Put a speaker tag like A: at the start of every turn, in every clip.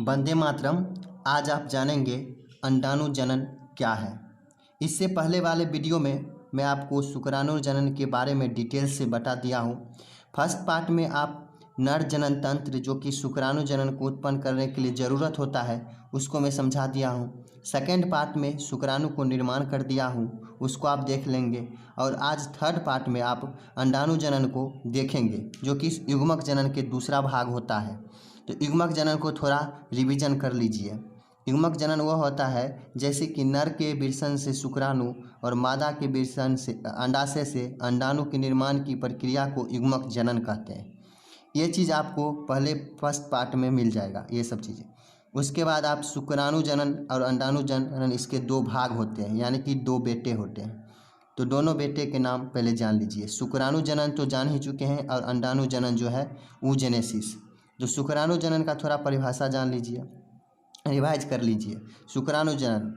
A: वंदे मातरम। आज आप जानेंगे अंडाणु जनन क्या है। इससे पहले वाले वीडियो में मैं आपको शुक्राणु जनन के बारे में डिटेल से बता दिया हूँ। फर्स्ट पार्ट में आप नर जनन तंत्र जो कि शुक्राणु जनन को उत्पन्न करने के लिए ज़रूरत होता है उसको मैं समझा दिया हूँ। सेकेंड पार्ट में शुक्राणु को निर्माण कर दिया हूँ, उसको आप देख लेंगे। और आज थर्ड पार्ट में आप अंडाणु जनन को देखेंगे जो कि युग्मक जनन के दूसरा भाग होता है। तो युग्मक जनन को थोड़ा रिवीजन कर लीजिए। युग्मक जनन वह होता है जैसे कि नर के वृषण से शुक्राणु और मादा के वृषण से अंडाशय से अंडाणु के निर्माण की प्रक्रिया को युग्मक जनन कहते हैं। ये चीज़ आपको पहले फर्स्ट पार्ट में मिल जाएगा ये सब चीज़ें। उसके बाद आप शुक्राणु जनन और अंडाणु जनन इसके दो भाग होते हैं, यानी कि दो बेटे होते हैं। तो दोनों बेटे के नाम पहले जान लीजिए। शुक्राणु जनन तो जान ही चुके हैं और अंडाणु जनन जो है oogenesis। जो शुक्राणु जनन का थोड़ा परिभाषा जान लीजिए, रिवाइज कर लीजिए। शुक्राणु जनन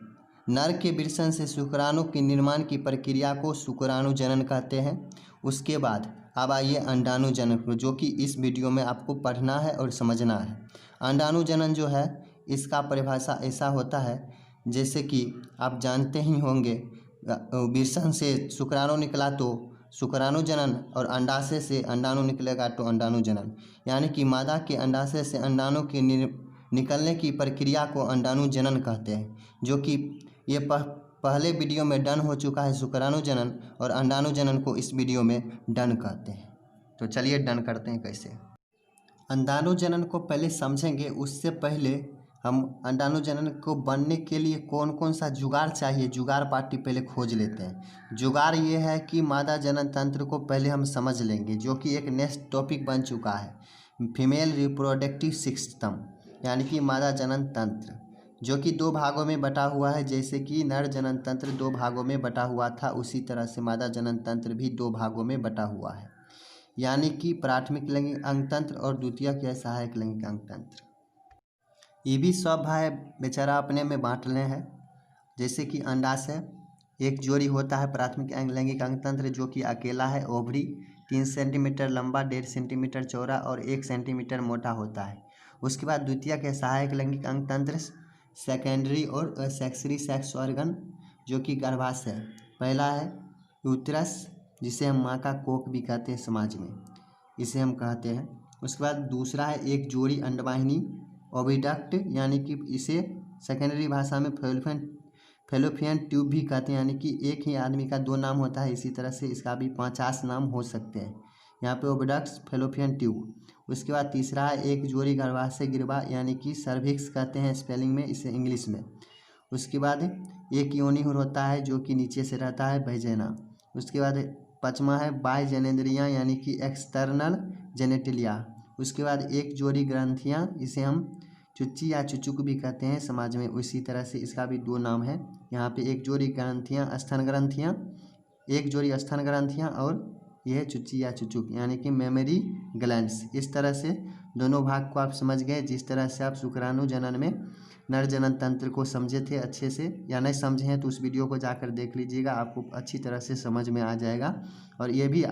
A: नर के वृषण से शुक्राणु के निर्माण की प्रक्रिया को शुक्राणु जनन कहते हैं। उसके बाद अब आइए अंडाणु जनन को, जो कि इस वीडियो में आपको पढ़ना है और समझना है। अंडाणु जनन जो है इसका परिभाषा ऐसा होता है जैसे कि आप जानते ही होंगे, वृषण से शुक्राणु निकला तो शुक्राणु जनन और अंडाशय से अंडाणु निकलेगा तो अंडाणु जनन, यानी कि मादा के अंडाशय से अंडाणु के निकलने की प्रक्रिया को अंडाणु जनन कहते हैं। जो कि ये पहले वीडियो में डन हो चुका है शुक्राणु जनन, और अंडाणु जनन को इस वीडियो में डन कहते हैं। तो चलिए डन करते हैं कैसे। अंडाणु जनन को पहले समझेंगे, उससे पहले हम अंडाणु जनन को बनने के लिए कौन कौन सा जुगाड़ चाहिए, जुगाड़ पार्टी पहले खोज लेते हैं। जुगाड़ ये है कि मादा जनन तंत्र को पहले हम समझ लेंगे, जो कि एक नेक्स्ट टॉपिक बन चुका है। फीमेल रिप्रोडक्टिव सिस्टम यानी कि मादा जनन तंत्र, जो कि दो भागों में बटा हुआ है। जैसे कि नर जनन तंत्र दो भागों में बटा हुआ था, उसी तरह से मादा जनन तंत्र भी दो भागों में बटा हुआ है, यानी कि प्राथमिक लैंगिक अंग तंत्र और द्वितीयक या सहायक लैंगिक अंग तंत्र। ये भी सब भाई बेचारा अपने में बांट ले हैं। जैसे कि अंडाशय एक जोड़ी होता है प्राथमिक लैंगिक अंग तंत्र, जो कि अकेला है। ओवरी 3 सेंटीमीटर लंबा, 1.5 सेंटीमीटर चौड़ा और 1 सेंटीमीटर मोटा होता है। उसके बाद द्वितीयक या सहायक लैंगिक अंग तंत्र सेकेंडरी और सेक्सरी सेक्स ऑर्गन, जो कि गर्भाशय। पहला है यूट्रस, जिसे हम माँ का कोख भी कहते हैं समाज में, इसे हम कहते हैं। उसके बाद दूसरा है एक जोड़ी अंडवाहिनी ओविडक्ट, यानी कि इसे सेकेंडरी भाषा में फैलोपियन ट्यूब भी कहते हैं, यानी कि एक ही आदमी का दो नाम होता है, इसी तरह से इसका भी 50 नाम हो सकते हैं। यहाँ पे ओविडक्ट, फैलोपियन ट्यूब। उसके बाद तीसरा है एक जोड़ी गर्भाशय गिरवा, यानी कि सर्विक्स कहते हैं स्पेलिंग में इसे इंग्लिश में। उसके बाद एक योनि होता है जो कि नीचे से रहता है, वैजिना। उसके बाद पाँचवा है बाह्य जनेंद्रियाँ, यानी कि एक्सटर्नल जेनेटिलिया। उसके बाद एक जोड़ी ग्रंथियाँ, इसे हम चुच्ची या चुचुक भी कहते हैं समाज में, उसी तरह से इसका भी दो नाम है। यहाँ पे एक जोड़ी ग्रंथियाँ स्तन ग्रंथियाँ, एक जोड़ी स्तन ग्रंथियाँ, और यह चुच्ची या चुचुक यानी कि मेमरी ग्लैंड्स। इस तरह से दोनों भाग को आप समझ गए। जिस तरह से आप शुक्राणु जनन में नर जनन तंत्र को समझे थे अच्छे से, या नहीं समझे हैं तो उस वीडियो को जाकर देख लीजिएगा, आपको अच्छी तरह से समझ में आ जाएगा। और ये भी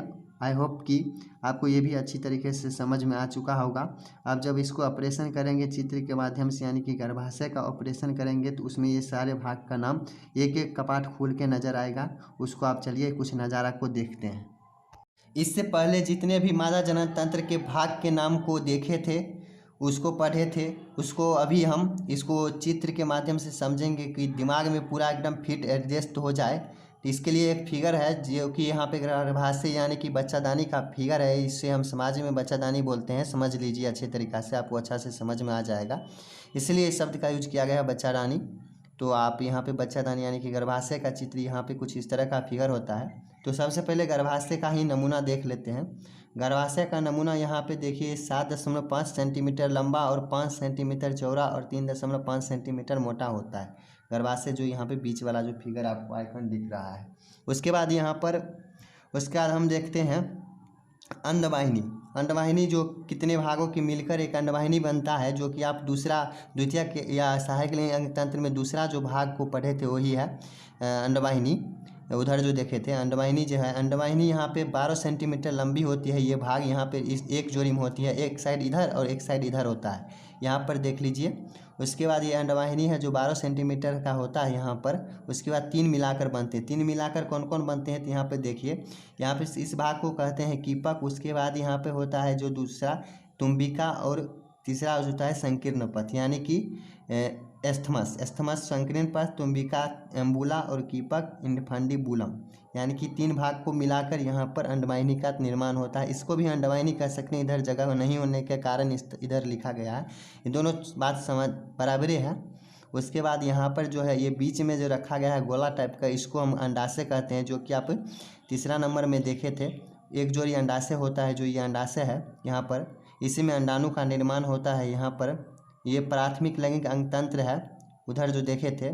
A: आई होप कि आपको ये भी अच्छी तरीके से समझ में आ चुका होगा। अब जब इसको ऑपरेशन करेंगे चित्र के माध्यम से, यानी कि गर्भाशय का ऑपरेशन करेंगे, तो उसमें ये सारे भाग का नाम एक एक कपाट खोल के नज़र आएगा। उसको आप चलिए कुछ नज़ारा को देखते हैं। इससे पहले जितने भी मादा जनन तंत्र के भाग के नाम को देखे थे, उसको पढ़े थे, उसको अभी हम इसको चित्र के माध्यम से समझेंगे कि दिमाग में पूरा एकदम फिट एडजस्ट हो जाए। तो इसके लिए एक फिगर है जो कि यहाँ पे गर्भाशय यानी कि बच्चादानी का फिगर है। इससे हम समाज में बच्चादानी बोलते हैं, समझ लीजिए अच्छे तरीक़ा से, आपको अच्छा से समझ में आ जाएगा। इसलिए इस शब्द का यूज किया गया है बच्चादानी। तो आप यहाँ पे बच्चादानी यानी कि गर्भाशय का चित्र, यहाँ पे कुछ इस तरह का फिगर होता है। तो सबसे पहले गर्भाशय का ही नमूना देख लेते हैं। गर्भाशय का नमूना यहाँ पे देखिए 7.5 सेंटीमीटर लंबा और 5 सेंटीमीटर चौड़ा और 3.5 सेंटीमीटर मोटा होता है गर्भाशय, जो यहाँ पे बीच वाला जो फिगर आपको आइकन दिख रहा है। उसके बाद यहाँ पर उसके बाद हम देखते हैं अंडवाहिनी। अंडवाहिनी जो कितने भागों की मिलकर एक अंडवाहिनी बनता है, जो कि आप दूसरा द्वितीयक या सहायक लिंग तंत्र में दूसरा जो भाग को पढ़े थे वही है अंडवाहिनी। उधर जो देखे थे अंडवाहिनी जो है, अंडवाहिनी यहाँ पे 12 सेंटीमीटर लंबी होती है। ये भाग यहाँ पे इस एक जोड़ी में होती है, एक साइड इधर और एक साइड इधर होता है। यहाँ पर देख लीजिए। उसके बाद ये अंडवाहिनी है जो 12 सेंटीमीटर का होता है यहाँ पर। उसके बाद 3 मिलाकर बनते हैं। 3 मिलाकर कौन कौन बनते हैं तो यहाँ पे देखिए, यहाँ पे इस भाग को कहते हैं कीपक। उसके बाद यहाँ पे होता है जो दूसरा तुम्बिका, और तीसरा होता है संकीर्ण पथ यानी कि एस्थमस। एस्थमस संकीर्ण पथ, तुम्बिका एम्बुला और कीपक इंफंडिबुलम, यानी कि 3 भाग को मिलाकर यहाँ पर अंडवाहिनी का निर्माण होता है। इसको भी अंडवाहिनी कह सकते हैं, इधर जगह नहीं होने के कारण इधर लिखा गया है। ये दोनों बात समझ बराबरी है। उसके बाद यहाँ पर जो है ये बीच में जो रखा गया है गोला टाइप का, इसको हम अंडाशय कहते हैं, जो कि आप तीसरा नंबर में देखे थे। एक जोड़ी अंडाशय होता है, जो ये अंडाशय है यहाँ पर, इसी में अंडाणु का निर्माण होता है। यहाँ पर ये प्राथमिक लैंगिक अंगतंत्र है, उधर जो देखे थे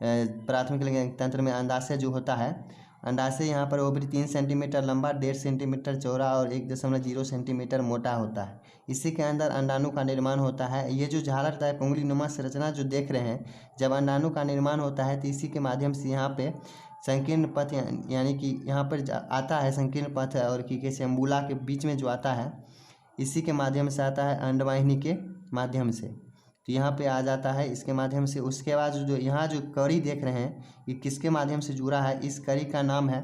A: प्राथमिक लैंगिक अंगतंत्र में अंडाशय जो होता है। अंडाशय यहाँ पर ओवरी 3 सेंटीमीटर लंबा, 1.5 सेंटीमीटर चौड़ा और 1.0 सेंटीमीटर मोटा होता है। इसी के अंदर अंडाणु का निर्माण होता है। ये जो झालरदायक उंगली नुमा संरचना जो देख रहे हैं, जब अंडाणु का निर्माण होता है तो इसी के माध्यम से यहाँ पे संकीर्ण पथ यानी कि यहाँ पर आता है संकीर्ण पथ, और कि कैसे एम्बुला के बीच में जो आता है, इसी के माध्यम से आता है अंडवाहिनी के माध्यम से, तो यहाँ पे आ जाता है इसके माध्यम से। उसके बाद जो यहाँ जो कड़ी देख रहे हैं, ये किसके माध्यम से जुड़ा है, इस कड़ी का नाम है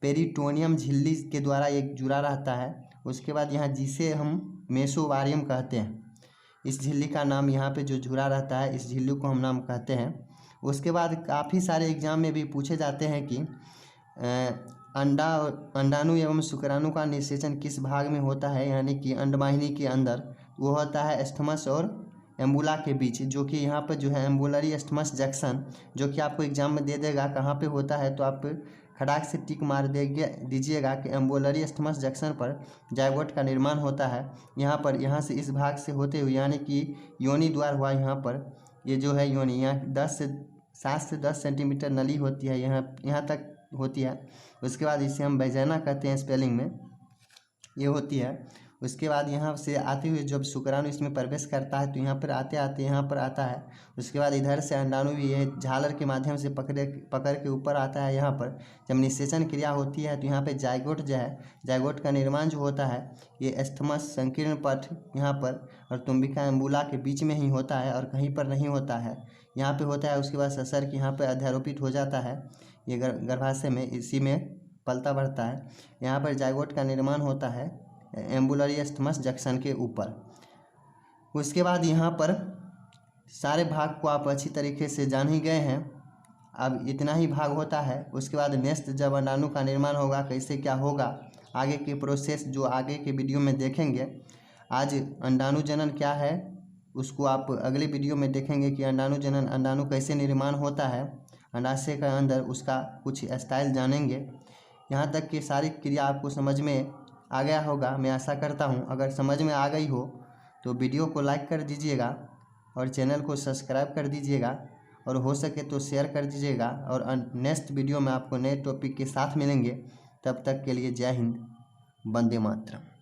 A: पेरिटोनियम झिल्ली के द्वारा एक जुड़ा रहता है। उसके बाद यहाँ जिसे हम मेसोवारियम कहते हैं, इस झिल्ली का नाम यहाँ पे जो जुड़ा रहता है, इस झिल्ली को हम नाम कहते हैं। उसके बाद काफ़ी सारे एग्जाम में भी पूछे जाते हैं कि अंडाणु एवं शुक्राणु का निषेचन किस भाग में होता है, यानी कि अंडवाहिनी के अंदर। वो होता है एस्थमस और एम्बुला के बीच, जो कि यहाँ पर जो है एम्बुलरी एस्थमस जंक्शन, जो कि आपको एग्जाम में दे देगा कहाँ पे होता है, तो आप खड़ाक से टिक मार दीजिएगा कि एम्बुलरी एस्थमस जंक्शन पर जायगोट का निर्माण होता है। यहाँ पर यहाँ से इस भाग से होते हुए, यानी कि योनि द्वार हुआ यहाँ पर, ये जो है योनि, यहाँ 7 से 10 सेंटीमीटर नली होती है, यहाँ तक होती है। उसके बाद इसे हम वैजाइना कहते हैं स्पेलिंग में, ये होती है। उसके बाद यहाँ से आते हुए जब शुक्राणु इसमें प्रवेश करता है तो यहाँ पर आते आते यहाँ पर आता है। उसके बाद इधर से अंडाणु भी ये झालर के माध्यम से पकड़ के ऊपर आता है। यहाँ पर जब निषेचन क्रिया होती है तो यहाँ पे जायगोट जो है, जायगोट का निर्माण जो होता है, ये एस्थमस संकीर्ण पथ यहाँ पर और तुम्बिका एम्बुला के बीच में ही होता है और कहीं पर नहीं होता है, यहाँ पे होता है। उसके बाद ससर की यहाँ पर अध्यारोपित हो जाता है ये गर्भाशय में, इसी में पलता बढ़ता है। यहाँ पर जायगोट का निर्माण होता है एम्बुलरी एस्थमस जंक्शन के ऊपर। उसके बाद यहाँ पर सारे भाग को आप अच्छी तरीके से जान ही गए हैं, अब इतना ही भाग होता है। उसके बाद नेक्स्ट जब अंडाणु का निर्माण होगा, कैसे क्या होगा, आगे की प्रोसेस जो आगे के वीडियो में देखेंगे। आज अंडाणु जनन क्या है उसको आप अगले वीडियो में देखेंगे कि अंडाणु जनन, अंडाणु कैसे निर्माण होता है अंडाशय के अंदर, उसका कुछ स्टाइल जानेंगे। यहाँ तक कि सारी क्रिया आपको समझ में आ गया होगा, मैं आशा करता हूँ। अगर समझ में आ गई हो तो वीडियो को लाइक कर दीजिएगा और चैनल को सब्सक्राइब कर दीजिएगा, और हो सके तो शेयर कर दीजिएगा। और नेक्स्ट वीडियो में आपको नए टॉपिक के साथ मिलेंगे। तब तक के लिए जय हिंद, वंदे मातरम।